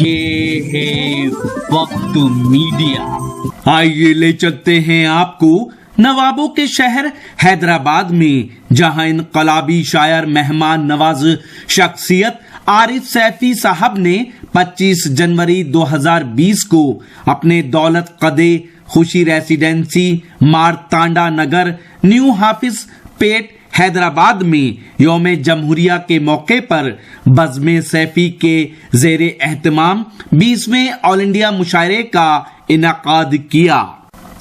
ये है वक्त मीडिया। आइए ले चलते हैं आपको नवाबों के शहर हैदराबाद में, जहां इनकलाबी शायर मेहमान नवाज शख्सियत आरिफ सैफी साहब ने 25 जनवरी 2020 को अपने दौलत कदे खुशी रेसिडेंसी मारतांडा नगर न्यू हाफिज पेट हैदराबाद में यौम जमहूरिया के मौके पर बज़्म सैफी के ज़ेरे एहतमाम 20वें ऑल इंडिया मुशायरे का इनाकाद किया।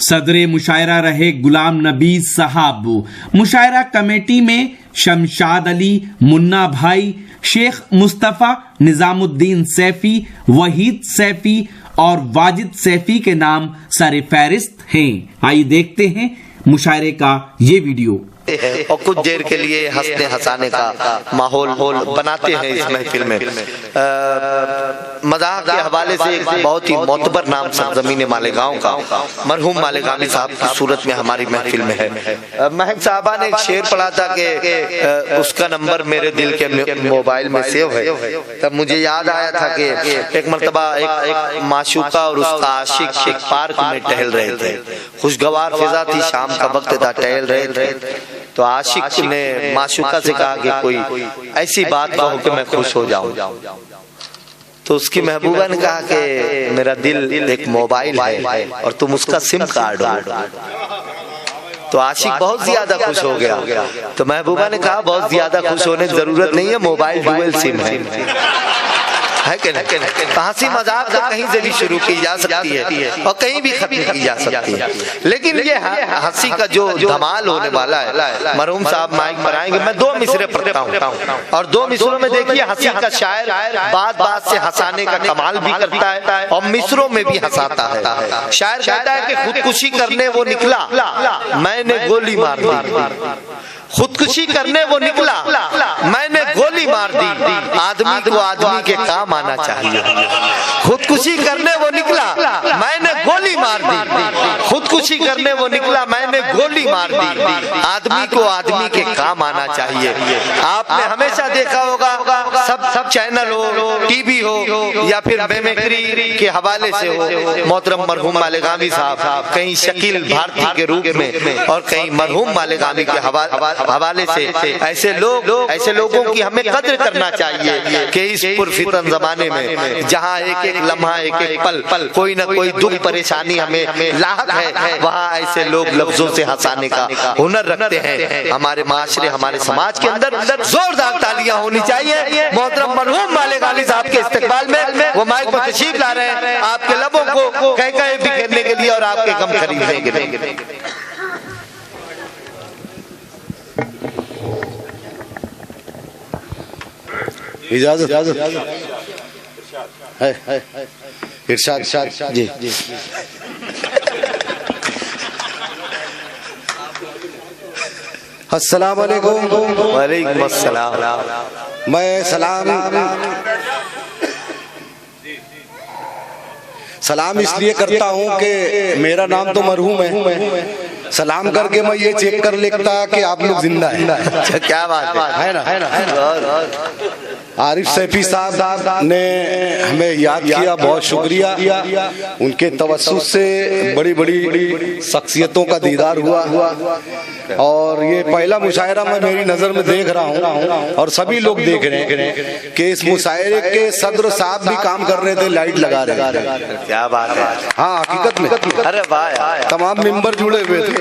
सदरे मुशायरा रहे गुलाम नबी साहब। मुशायरा कमेटी में शमशाद अली, मुन्ना भाई, शेख मुस्तफ़ा, निजामुद्दीन सैफी, वहीद सैफी और वाजिद सैफी के नाम सर फहरिस्त हैं। आइए देखते हैं मुशायरे का ये वीडियो। और कुछ देर के लिए हंसने हंसाने का माहौल बनाते हैं इस महफिल में। मजाक के हवाले से एक बहुत ही मोतबर नाम सरजमीन मालेगांव का मरहूम मालेगामी साहब की सूरत में हमारी महफिल में है। महक साहबा ने एक शेर पढ़ा था कि उसका नंबर मेरे दिल के मोबाइल में सेव है। तब मुझे याद आया था कि एक मर्तबा एक माशूका और उसका आशिक एक पार्क में टहल रहे थे। खुशगवार फिजा थी, शाम का वक्त था, टहल रहे थे। तो आशिक ने माशूका से कहा कि कोई ऐसी बात कहो कि मैं खुश हो जाऊं। तो उसकी महबूबा ने कहा कि मेरा दिल एक मोबाइल है और तुम उसका सिम कार्ड हो। तो आशिक बहुत ज्यादा खुश हो गया। तो महबूबा ने कहा बहुत ज्यादा खुश होने की जरूरत नहीं है, मोबाइल डुअल सिम है कि नहीं। हंसी मजाक तो कहीं से भी शुरू की जा सकती है और कहीं भी खत्म की जा सकती है, लेकिन ये हंसी का जो धमाल होने वाला है, मरहूम साहब माइक पर आएंगे। मैं 2 मिसरे पढ़ता हूँ और 2 मिसरों में देखिए हंसी का शायर बात बात से हंसाने का कमाल भी करता है और मिसरों में भी हंसाता है। शायर कहता है कि खुदकुशी करने वो निकला, मैंने गोली मार दी। खुदकुशी करने वो निकला, मैंने गोली मार दी। आदमी को आदमी के काम आना चाहिए। खुदकुशी करने वो निकला, मैंने गोली मार दी। खुदकुशी करने वो निकला, मैंने गोली मार दी। आदमी को आदमी के काम आना चाहिए। आपने हमेशा देखा होगा, सब चैनल हो, टीवी हो या फिर मेमेक्री के हवाले से हो, मोहतरम मरहूम मालेगामी साहब कहीं शकील भारती के रूप में और कहीं मरहूम मालेगामी के हवाले से ऐसे लोगों की हमें कद्र करना चाहिए कि इस पुरफितन जमाने में जहाँ एक एक लम्हा एक एक पल कोई ना कोई दुख परेशानी हमें लाहक है, वहाँ ऐसे लोग लफ्जों से हंसाने का हुनर रखते हैं। हमारे माशरे, हमारे समाज के अंदर जोरदार तालियां होनी चाहिए। मोहतरम मरहूम मालेगामी साहब के इस्तकबाल में वो माइक पर तशरीफ ला रहे हैं, आपके लबों को कह कह बिखेरने के लिए और आपके गम खरीदने के लिए। इजाजत है इरशाद जी। अस्सलाम वालेकुम। वालेकुम अस्सलाम। मैं सलाम इसलिए करता हूँ कि मेरा नाम तो मरहूम है। सलाम करके मैं ये चेक कर लेता कि आप लोग जिंदा हैं। क्या बात है ना। आरिफ सैफी साहब ने हमें याद किया, बहुत शुक्रिया। उनके तवस्सुस से बड़ी बड़ी शख्सियतों का दीदार हुआ और ये पहला मुशायरा मैं मेरी नजर में देख रहा हूँ और सभी लोग देख रहे हैं कि इस मुशायरे के सदर साहब भी काम कर रहे थे, लाइट लगा रहे थे। क्या बात है। हाँ, हकीकत में। अरे वाह, तमाम मेंबर जुड़े हुए थे।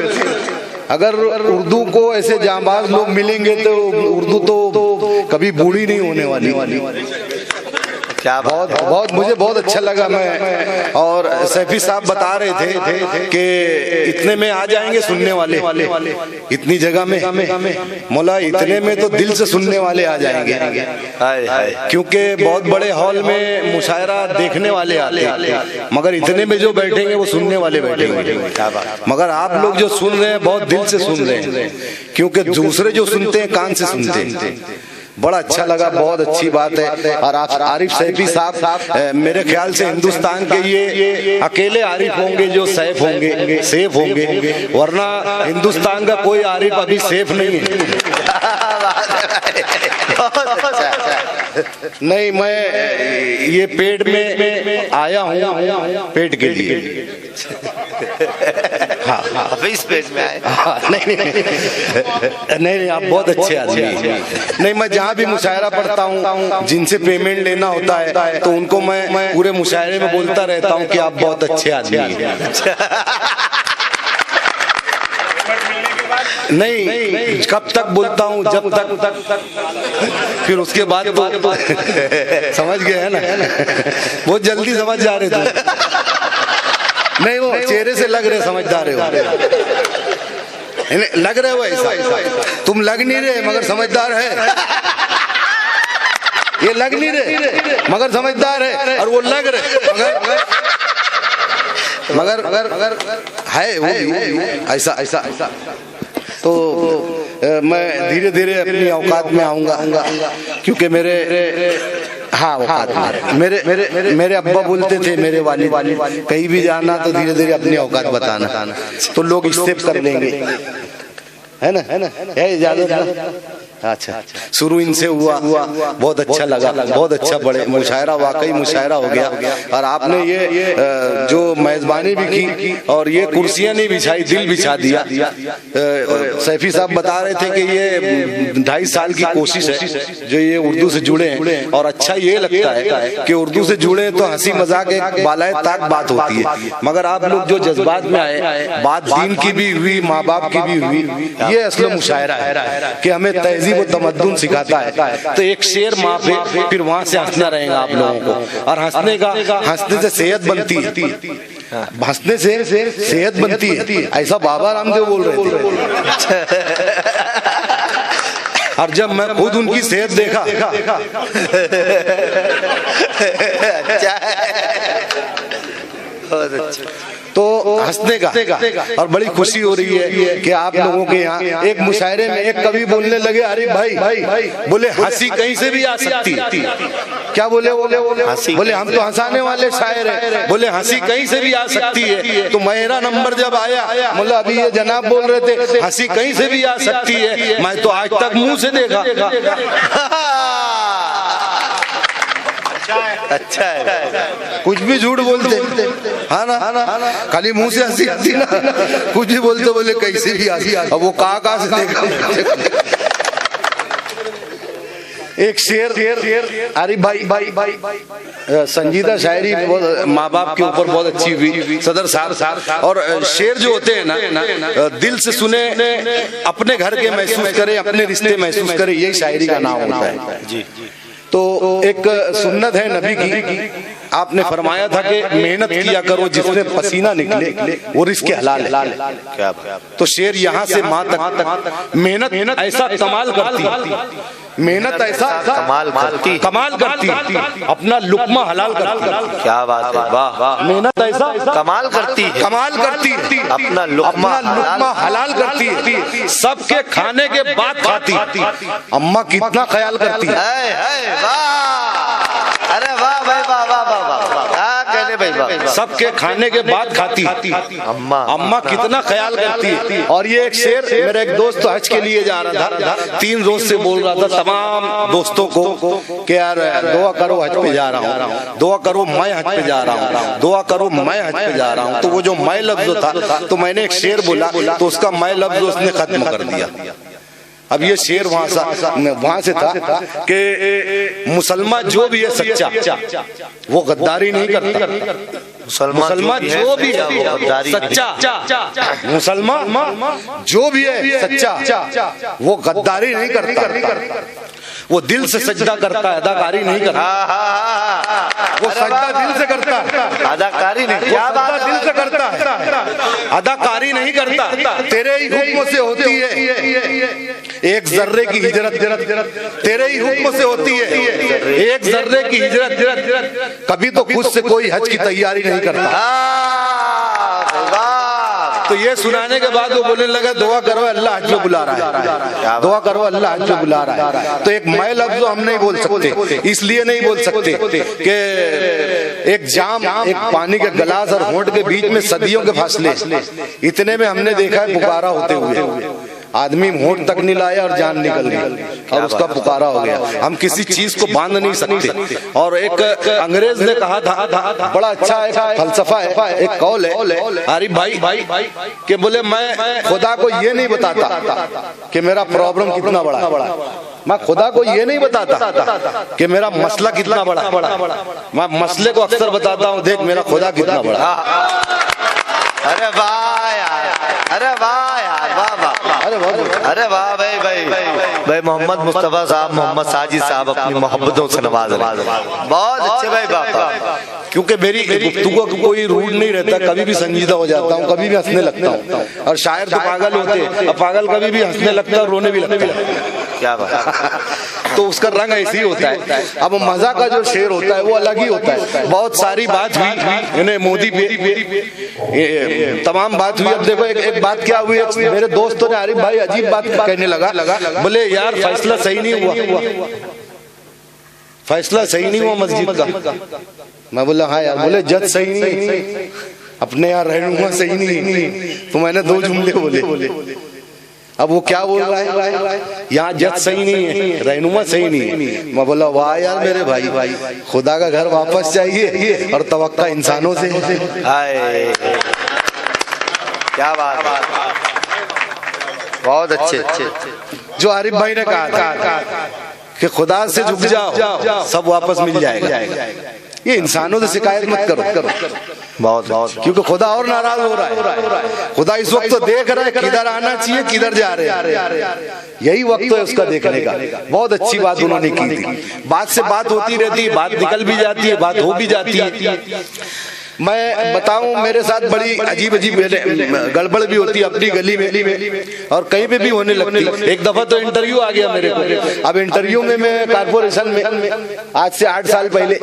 अगर उर्दू को ऐसे जांबाज लोग मिलेंगे तो उर्दू तो कभी बूढ़ी नहीं होने वाली। क्या बहुत मुझे बहुत अच्छा लगा। मैं और सैफी साहब बता रहे थे कि इतने में आ जाएंगे सुनने वाले, इतनी जगह में मौला इतने में तो दिल से सुनने वाले आ जाएंगे, क्योंकि बहुत बड़े हॉल में मुशायरा देखने वाले आते, मगर इतने में जो बैठेंगे वो सुनने वाले बैठेंगे। मगर आप लोग जो सुन रहे हैं बहुत दिल से सुन रहे हैं, क्योंकि दूसरे जो सुनते हैं कान से सुनते हैं। बड़ा अच्छा लगा, बहुत अच्छी बात है। और आरिफ सैफी साहब मेरे ख्याल से हिंदुस्तान के ये अकेले आरिफ होंगे जो सेफ होंगे, वरना हिंदुस्तान का कोई आरिफ अभी सेफ नहीं है। नहीं, मैं ये पेट में आया हूँ पेट के लिए। हाँ हाँ, अभी इस पेट में आए। हाँ, नहीं नहीं, आप बहुत अच्छे आदमी हैं। नहीं, मैं जहाँ भी मुशायरा पढ़ता हूँ, जिनसे पेमेंट लेना होता है तो उनको मैं पूरे मुशायरे में बोलता रहता हूँ कि आप बहुत अच्छे आदमी हैं। नहीं, कब तक बोलता हूँ, जब तक फिर उसके बाद तो समझ गए है ना, बहुत जल्दी समझ जा रहे थे। नहीं, वो चेहरे से लग रहे समझदार हो, लग रहे हो ऐसा। तुम लग नहीं रहे मगर समझदार है, ये लग नहीं रहे मगर समझदार है, और वो लग रहे मगर है वो ऐसा ऐसा। तो मैं धीरे धीरे अपनी औकात में आऊंगा, क्योंकि मेरे हाँ औकात में मेरे अब्बा बोलते थे, मेरे वालिद, कहीं भी जाना तो धीरे धीरे अपनी औकात बताना, तो लोग एक्सेप्ट कर लेंगे, है ना, है इजाजत। अच्छा, शुरू इनसे हुआ, बहुत अच्छा लगा, बहुत अच्छा बड़े मुशायरा, वाकई मुशायरा हो गया। और आपने ये जो मेजबानी भी की और ये कुर्सियां नहीं बिछाई, दिल बिछा दिया। सैफी साहब बता रहे थे कि ये 2.5 साल की कोशिश है जो ये उर्दू से जुड़े हैं, और अच्छा ये लगता है कि उर्दू से जुड़े तो हंसी मजाक एक बालाए ताक बात होती है, मगर आप लोग जो जज्बात में आए, बात दीन की भी हुई, माँ बाप की भी हुई, ये असल मुशायरा है कि हमें तहजीब वो तमद्दुन सिखाता है। तो एक शेर माँ पे, फिर वहां से हंसना रहेगा आप लोगों को, और हंसने से सेहत बनती है, हंसने से सेहत बनती है, ऐसा बाबा रामदेव बोल रहे थे। और जब मैं खुद उनकी सेहत देखा तो हंसने का, और बड़ी खुशी हो रही है कि आप लोगों के यहाँ एक मुशायरे में एक कवि बोलने लगे, अरे भाई बोले हंसी कहीं से भी आ सकती है। क्या बोले हम तो हंसाने वाले शायर हैं, बोले हंसी कहीं से भी आ सकती है। तो मेरा नंबर जब आया, मतलब अभी ये जनाब बोल रहे थे हंसी कहीं से भी आ सकती है, मैं तो आज तक मुंह से देखा। अच्छा है, कुछ भी झूठ बोलते, हाँ ना, खाली मुंह से हंसी आती ना, कुछ भी बोलते बोले कैसे भी हंसी। अब वो कहाँ से देखा। एक शेर, अरे भाई संजीदा शायरी माँ बाप के ऊपर बहुत अच्छी हुई सदर साहब। और शेर जो होते हैं ना, दिल से सुने, अपने घर के महसूस करे, अपने रिश्ते महसूस करे, यही शायरी का नाम होता है जी। तो एक सुन्नत है नबी की, आपने फरमाया था कि मेहनत किया करो, जिसमें पसीना निकले वो रिज़्क़ हलाल है। क्या बात। तो शेर यहाँ से माँ तक मेहनत ऐसा कमाल करती, मेहनत ऐसा कमाल करती, अपना लुक्मा हलाल करती। क्या बात है, वाह। मेहनत ऐसा कमाल करती, अपना लुक्मा हलाल करती, सबके खाने के बाद खाती। अम्मा कितना ख्याल करती है, अरे वाह भाई, वाह, क्या कहने भाई, सबके खाने के बाद खाती अम्मा कितना ख्याल करती। और ये एक शेर, मेरा एक दोस्त हज के लिए जा रहा था, 3 रोज से बोल रहा था तमाम दोस्तों को कि यार दुआ करो हज पे जा रहा हूँ, दुआ करो मैं हज पे जा रहा हूँ, दुआ करो मैं हज पे जा रहा हूँ। तो वो जो मैं लफ्ज था, तो मैंने एक शेर बोला, तो उसका मैं लफ्ज उसने खत्म कर दिया। अब ये शेर वहां से था कि मुसलमान जो भी है सच्चा, वो गद्दारी नहीं करता। मुसलमान जो भी है सच्चा, मुसलमान जो भी है सच्चा, वो गद्दारी नहीं करता, वो दिल से सजदा करता है, अदाकारी नहीं करता। वो सजदा दिल से करता है, अदाकारी नहीं, दिल से करता है, अदाकारी नहीं करता। तेरे ही हुक्म से होती है एक जर्रे की हिजरत, तेरे ही हुक्म से होती है एक जर्रे की हिजरत। कभी तो खुद से कोई हज की तैयारी नहीं करता। तो ये सुनाने के बाद वो बोलने लगा, दुआ करो अल्लाह हज में बुला रहा है, दुआ करो अल्लाह हज में बुला रहा है। तो एक मैं लफ्ज हम नहीं बोल सकते, इसलिए नहीं बोल सकते कि एक जाम, एक पानी के गिलास और होंठ के बीच में सदियों के फासले, इतने में हमने देखा है पुकारा होते हुए। आदमी होठ तक नहीं लाया और जान निकल गई और उसका पुकारा हो गया। हम किसी चीज को बांध नहीं सकते। और एक अंग्रेज ने कहा था, बड़ा अच्छा एक फलसफा है, एक कौल है आरिफ भाई कि बोले मैं खुदा को ये नहीं बताता कि मेरा प्रॉब्लम कितना बड़ा, मैं खुदा को ये नहीं बताता कि मेरा मसला कितना बड़ा, मैं मसले को अक्सर बताता हूँ, देख मेरा खुदा कितना बड़ा। अरे वाह यार, अरे वाह यार, वाह वाह, अरे वाह भाई मोहम्मद मुस्तफा साहब, मोहम्मद साजिद साहब अपनी मोहब्बतों से नवाज रहे, बहुत अच्छे भाई बाबा। क्योंकि मेरी गुफ्तगू को कोई रूल नहीं रहता, कभी भी संजीदा हो जाता हूँ, कभी भी हंसने लगता हूँ। और शायर तो पागल होते, अब पागल कभी भी हंसने लगता है और रोने भी लगता है। क्या बात तो उसका रंग ऐसे ही होता है। अब मजा का जो शेर होता है वो अलग ही होता है। बहुत सारी बात हुई मोदी पे, तमाम बात हुई। अब देखो एक बात क्या हुई, मेरे दोस्तों ने आरिफ भाई अजीब बात कहने लगा, बोले यार फैसला सही नहीं हुआ, फैसला सही नहीं हुआ मस्जिद का। मैं बोला हाँ यार, बोले जज सही नहीं, अपने यार रहनुमा सही नहीं। तो मैंने दो जुमले बोले। अब वो क्या बोल रहा है, यहाँ जज सही नहीं है, रहनुमा सही नहीं है। मैं बोला वाह यार मेरे भाई, खुदा का घर वापस चाहिए और तवक्का इंसानों से। क्या बात, बहुत अच्छे। जो आरिफ भाई ने कहा था कि खुदा से झुक जाओ सब वापस मिल जाएगा, ये इंसानों से शिकायत मत करो। बहुत क्योंकि खुदा और नाराज हो रहा है। खुदा इस वक्त तो देख रहा है किधर आना चाहिए, किधर जा रहे हैं, यही वक्त है उसका देखने का। बहुत अच्छी बात उन्होंने की थी। बात से बात होती रहती है, बात निकल भी जाती है, बात हो भी जाती है। मैं बताऊं, मेरे साथ बड़ी अजीब गड़बड़ भी होती है अपनी गली में और कहीं पे भी होने लगती। एक दफा तो इंटरव्यू आ गया मेरे को। अब इंटरव्यू में मैं कारपोरेशन में, आज से 8 साल पहले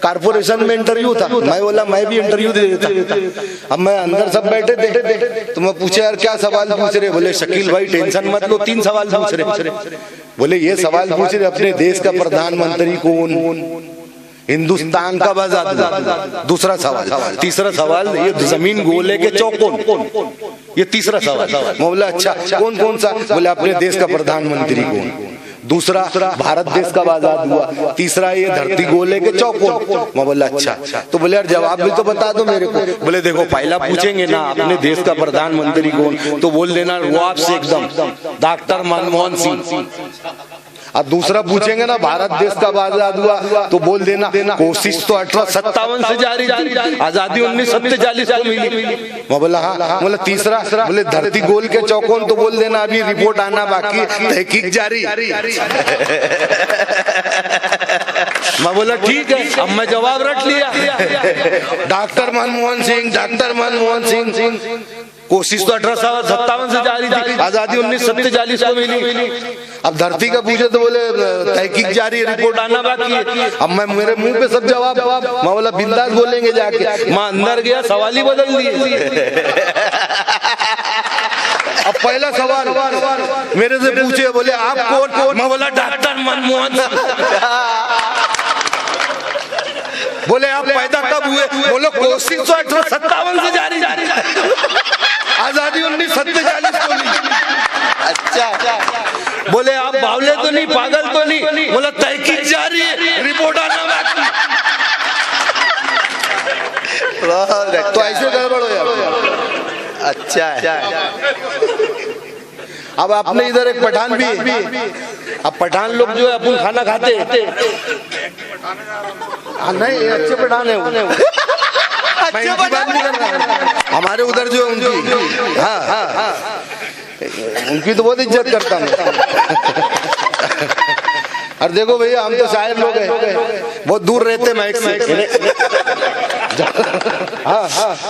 कारपोरेशन में इंटरव्यू था। मैं बोला मैं भी इंटरव्यू दे देता। अब मैं अंदर सब बैठे थे तो मैं पूछे यार क्या सवाल पूछ रहे, बोले शकील भाई टेंशन मत लो, 3 सवाल पूछ रहे। बोले ये सवाल पूछ रहे अपने देश का प्रधानमंत्री कौन, हिंदुस्तान का आजाद हुआ, दूसरा सवाल। तीसरा सवाल ये जमीन गोल है कि चौकोन, ये तीसरा सवाल। मैं बोला अच्छा कौन सा, बोले अपने देश का प्रधानमंत्री कौन। दूसरा भारत देश कब आजाद हुआ। तीसरा ये धरती गोल है कि चौकोन। मैं बोला अच्छा, तो बोले यार जवाब भी तो बता दो मेरे को। बोले देखो पहला पूछेंगे ना अपने देश का प्रधानमंत्री कौन, तो बोल देना वो आपसे एकदम डॉक्टर मनमोहन सिंह। और दूसरा पूछेंगे ना भारत देश कब आजाद हुआ, तो बोल देना कोशिश तो 1857 से जारी थी, आजादी 1947 को मिली। मैं बोला हाँ। बोला तीसरा, बोले धरती गोल के चौकोन, तो बोल देना अभी रिपोर्ट आना बाकी, तहकीक जारी। मैं बोला ठीक है, अब मैं जवाब रट लिया। डॉक्टर मनमोहन सिंह, कोशिश तो 1857 से जारी थी, आजादी 1947 को मिली। अब धरती का पूछे तो बोले तहकीक जारी, रिपोर्ट आना बाकी है। अब मैं मेरे मुंह पे सब जवाब, मैं बोला बिंदास बोलेंगे जाके। मैं अंदर गया, सवाल ही बदल दिए। अब पहला सवाल मेरे से पूछे, बोले आप कौन, मैं बोला डॉक्टर मनमोहन। बोले आप पैदा कब हुए, बोलो कोशिश तो 1857 से जारी, आजादी 1947 को मिली। अच्छा, बोले आप बावले तो नहीं, पागल तो नहीं, बोला तहकीक जारी है, रिपोर्ट आना बाकी। तो ऐसे गड़बड़ हो जाता। अच्छा है। अब आपने इधर एक पठान भी, अब पठान लोग जो है अपन खाना खाते नहीं, अच्छे पठान है वो। मैं इनकी बात नहीं कर रहा, हमारे उधर जो उनकी, हाँ उनकी तो बहुत इज्जत करता हूँ। और देखो भैया हम तो शायर लोग हैं, बहुत दूर रहते माइक से। हाँ,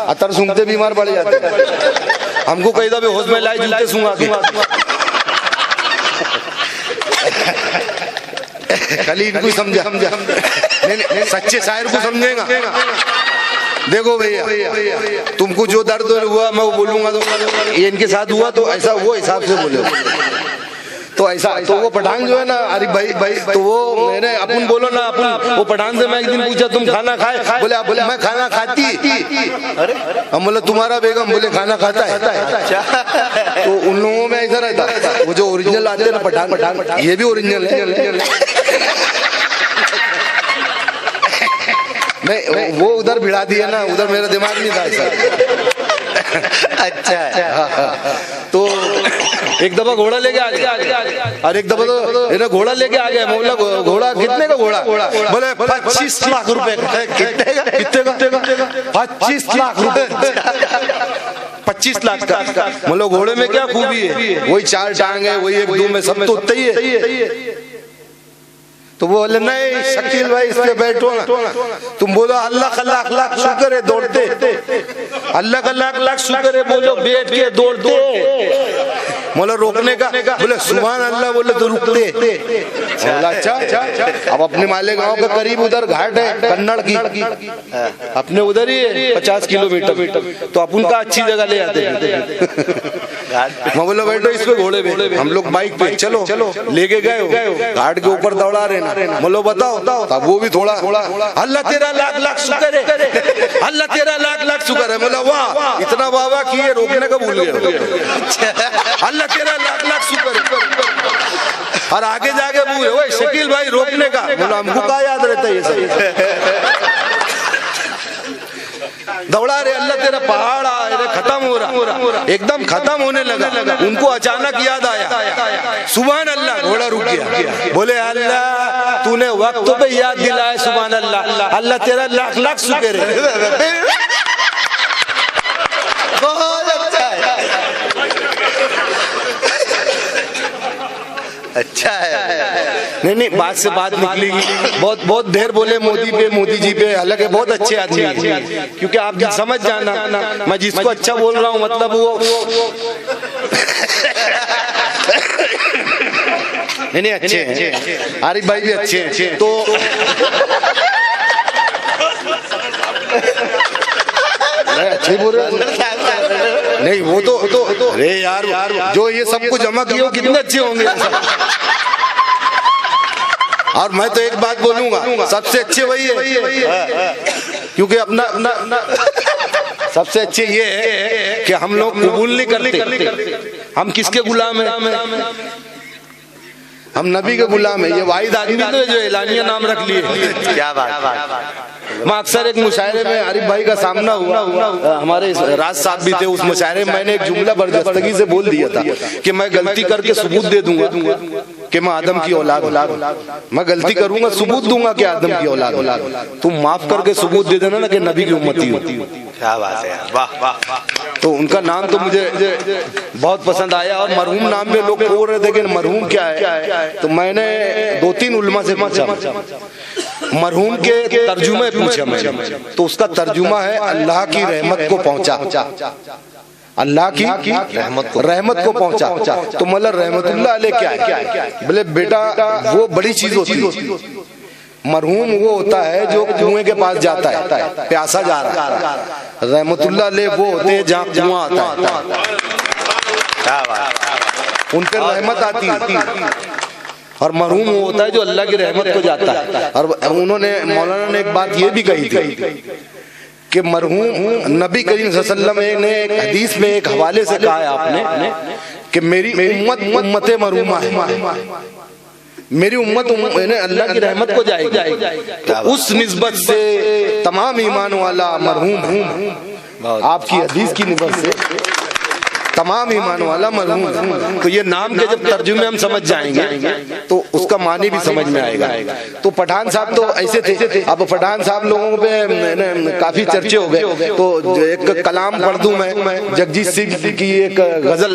अतर सूंघते बीमार पड़ जाते। हमको कहीं भी होश में लाई जूते सूंघा के। खाली इनको समझा, सच्चे शायर को समझेगा। देखो भैया तुमको जो दर्द हुआ मैं वो बोलूंगा, तो ये इनके साथ हुआ तो ऐसा वो हिसाब से बोले। तो ऐसा तो वो पठान जो है ना, अरे भाई तो वो मैंने अपन बोलो ना, अपन वो पठान से मैं एक दिन पूछा तुम खाना खाए, बोले मैं खाना खाती। अरे हम बोले तुम्हारा बेगम, बोले खाना खाता है। तो उन लोगों में ऐसा रहता, वो जो ओरिजिनल आते हैं ना पठान, ये भी ओरिजिनल है। नहीं वो उधर भिड़ा दिया ना, उधर मेरा दिमाग नहीं था ऐसा। अच्छा तो एक दफा घोड़ा लेके आ गया, और एक दफा तो घोड़ा लेके आ गया। बोला घोड़ा कितने का घोड़ा? बोले 25 लाख रुपए का। कितने का? 25 लाख रुपए। 25 लाख का। मतलब घोड़े में क्या खूबी है? वही 4 टांग है, वही एक दुम है, सब तो उतना ही है। तो वो बोले नहीं शकील भाई इस पे बैठो ना। तुम बोलो अल्लाह का लाख लाख शुक्र है दौड़ते, अल्लाह का लाख लाख शुक्र है बोलो बैठ के दौड़ते। बोला रोकने का, बोले सुभान अल्लाह, बोले तो रुकते। बोला अच्छा। अब अपने मालेगांव के करीब उधर घाट है कन्नड़ की, अपने उधर ही है 50 किलोमीटर। तो अपन का अच्छी जगह ले आते हैं। मैं बोला बैठो इस पे घोड़े पे, हम लोग बाइक पे चलो लेके गए, घाट के ऊपर दौड़ा रहे ना। बोलो बताओ, तब वो भी थोड़ा अल्लाह तेरा लाख लाख शुक्र है, अल्लाह तेरा लाख लाख शुक्र है। बोला वाह इतना वाह वाह किए, रोकने का भूल गए। अल्लाह तेरा लाख लाख शुक्र है। और आगे जाके पूछे ओए शकील भाई रोकने का? बोला हमको क्या याद रहता है ये सब। दौड़ा रहे, अल्लाह तेरा पहाड़ आ रहा, खत्म हो रहा, एकदम खत्म होने लगा। उनको अचानक याद आया सुभान अल्लाह, घोड़ा रुक गया। बोले अल्लाह तूने वक्त पे याद दिलाया, सुभान अल्लाह, अल्लाह तेरा लाख लाख शुक्र है। बहुत अच्छा है, अच्छा है। नहीं बात से बात निकलेगी। बहुत देर बोले मोदी जी पे, हालांकि बहुत अच्छे आदमी हैं, क्योंकि आप समझ जाना मैं जिसको अच्छा बोल रहा हूँ मतलब वो नहीं अच्छे हैं, आरिफ भाई भी अच्छे हैं। तो अच्छे बोल रहे नहीं, वो तो अरे यार जो ये सबको जमा किए हो कितने अच्छे होंगे। और मैं तो एक बात बोलूंगा, सबसे अच्छे वही है, क्योंकि अपना सबसे अच्छे ये है कि हम लोग कबूल नहीं करते। हम किसके गुलाम हैं? हम नबी के गुलाम है। ये वाहिद आदमी तो जो एलानिया नाम रख लिए। क्या बात। मैं अक्सर एक मुशायरे में आरिफ भाई का सामना हुआ, हमारे राज साहब भी थे उस मुशायरे में। मैंने एक जुमला बर्जस्तगी से बोल दिया था कि मैं गलती करके सबूत दे दूंगा कि मैं आदम की औलाद, मैं गलती करूंगा सबूत दूंगा कि आदम की औलाद, तुम माफ करके सबूत दे देना ना कि नबी की उम्मती हो। क्या बात है, वाह वाह। तो उनका नाम तो मुझे बहुत पसंद आया, और मरहूम नाम में लोग बोल रहे थे कि मरहूम क्या है। तो मैंने 2-3 उलमा से पूछा, मरहूम के तर्जुमे पूछा मैंने, तो उसका तर्जुमा है अल्लाह की रहमत को पहुंचा, अल्लाह की रहमत को पहुंचा। तो मतलब रहमतुल्लाह अलैह क्या है? बोले बेटा वो बड़ी चीज होती है। मरहूम वो होता है जो कुएं के पास जाता है, प्यासा जा रहा है। रहमतुल्लाह अलैह वो होते हैं जहाँ कुआं आता है, उन पर रहमत आती है। और मरहूम वो होता है जो अल्लाह की रहमत को जाता है। और उन्होंने मौलाना ने एक बात ये भी कही थी कि मरहूम नबी करीम सल्लल्लाहु अलैहि वसल्लम ने एक हदीस में एक हवाले से कहा है आपने कि मेरी उम्मत मरहूमा है, मेरी उम्मत अल्लाह की रहमत को जाएगी। तो उस निस्बत से तमाम ईमान वाला मरहूम, आपकी हदीस की निस्बत से तमाम ईमान वाला मरहूम। तो ये नाम के जब तर्जुमे हम समझ जाएंगे तो उसका मानी भी समझ में आएगा। तो पठान साहब तो ऐसे थे। अब पठान साहब लोगों पे काफी चर्चे हो गए, तो एक कलाम पढ़ दूं मैं, जगजीत सिंह की एक गजल,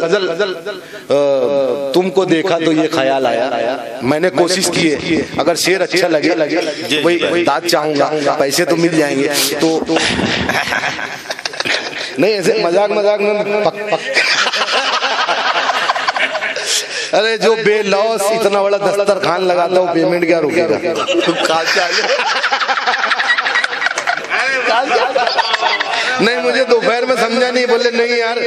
तुमको देखा तो ये ख्याल आया। मैंने कोशिश की है, अगर शेर अच्छा लगे वही दाद चाहूंगा, पैसे तो मिल जाएंगे। तो नहीं ऐसे मजाक में अरे जो बेलौस इतना बड़ा दस्तरखान लगाता हूँ, पेमेंट क्या रुकेगा? नहीं मुझे दोपहर में समझ समझा नहीं, बोले नहीं यार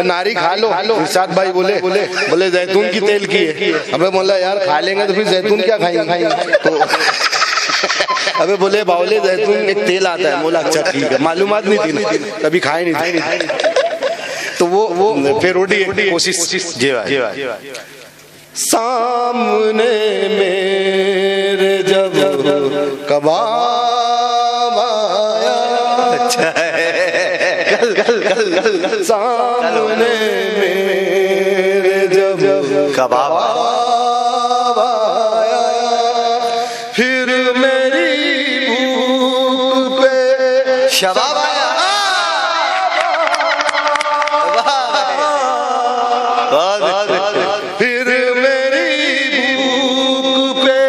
नारी खा लो। इरशाद भाई बोले जैतून की तेल की है। अबे बोला यार खा लेंगे तो फिर जैतून क्या खाएंगे? तो अबे बोले बावले जैतून एक तेल आता है। बोला अच्छा ठीक है, मालूमात नहीं थी ना, कभी खाए नहीं थी। तो वो फिर रोटी कोशिश। जी भाई। सामने मेरे जब कबाब आया, अच्छा गल सामने मेरे जब कबाब आया, फिर मेरी भूख पे शबाब आया। फिर मेरी भूख पे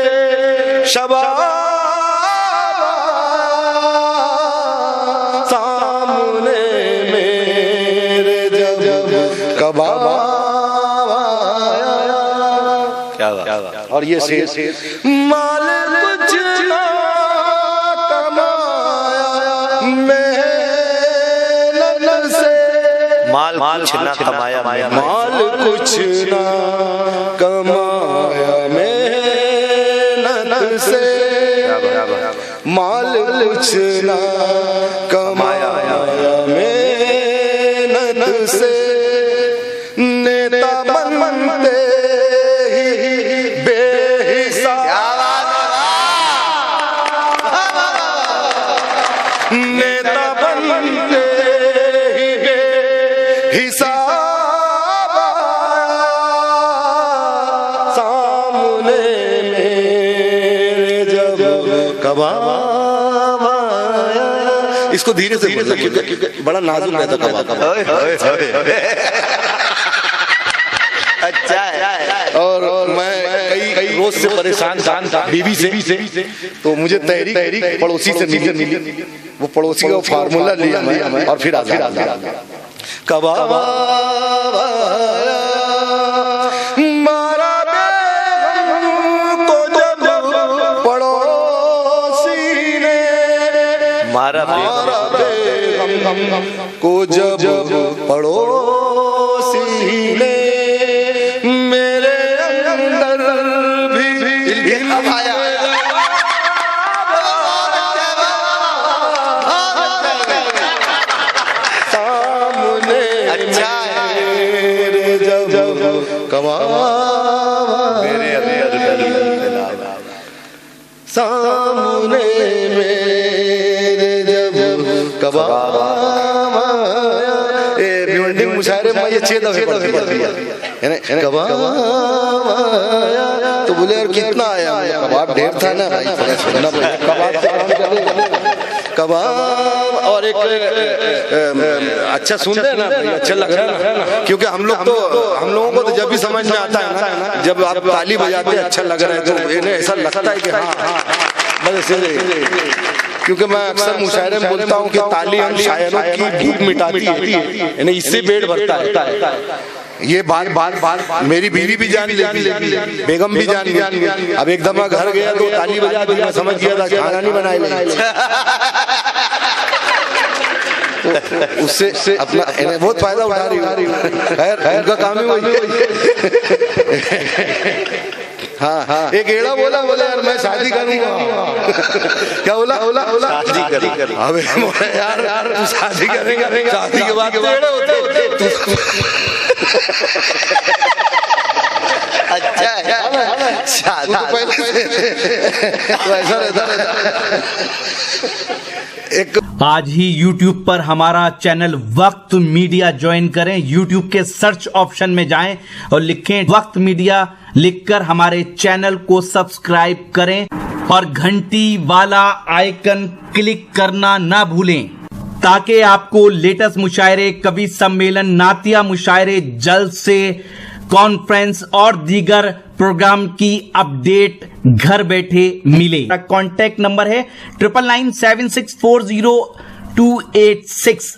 शबाब, सामने मेरे जब कबाब आया। क्या बात। और ये शेर माल कुछ ना कमाया मेहनत से, माल कुछ ना कमाया, माल कुछ ना कमाया मेहनत से, माल कुछ ना कमाया मेहनत से, नेता बनते ही बेहिसाब, नेता बनते ही बेहिसाब, सामने मेरे जब कबाब आया। इसको धीरे से बोलना क्योंकि बड़ा नाजुक रहता कबाब। अच्छा है। और मैं कई रोज से परेशान था बीवी से, तो मुझे तहरीक पड़ोसी से मिली। वो पड़ोसी का फार्मूला लिया मैं और फिर कबाब आया, मारा बेगम को जब पड़ोसी ने, मारा बेगम को जब पड़ोसी ने, मेरे अंदर भी आया। सामने मेरे जब कबाब, सामने मेरे जब कबाब आया। भिवंडी मुशायरे में ये 6 दफे कबाब आया। तो बोले यार कितना आया? कबाब ढेर था ना भाई, कबाब। और एक अच्छा सुनते हैं ना, अच्छा लग रहा है ना, क्योंकि हम लोगों को तो जब भी समझ में आता है ना, जब आप ताली बजाते हैं अच्छा लग रहा है, तो इन्हें ऐसा लगता है कि हाँ बस क्योंकि मैं अक्सर मुशायरे में बोलता हूँ कि ताली हम शायरों की भूख मिटाती है, इन्हें इससे पेट भरता है। ये बार मेरी बीवी भी जान लेती, बेगम भी जान गई। अब एक दफा घर गया तो ताली बजा दी, मैं समझ गया था खाना नहीं बनाए। तो उससे अपना बहुत फायदा उठा रही हूँ। खैर उनका काम ही वही। हाँ एक एड़ा बोला यार मैं शादी करूंगा। क्या बोला? शादी कर। अबे यार तू शादी करेंगे, शादी के बाद एड़े होते। अच्छा है, शादी तो पहले तो ऐसा रहता। आज ही YouTube पर हमारा चैनल वक्त मीडिया ज्वाइन करें। YouTube के सर्च ऑप्शन में जाएं और लिखें वक्त मीडिया, लिखकर हमारे चैनल को सब्सक्राइब करें और घंटी वाला आइकन क्लिक करना ना भूलें, ताकि आपको लेटेस्ट मुशायरे, कवि सम्मेलन, नातिया मुशायरे, जल्द से कॉन्फ्रेंस और दीगर प्रोग्राम की अपडेट घर बैठे मिले। कॉन्टैक्ट नंबर है 9997640286।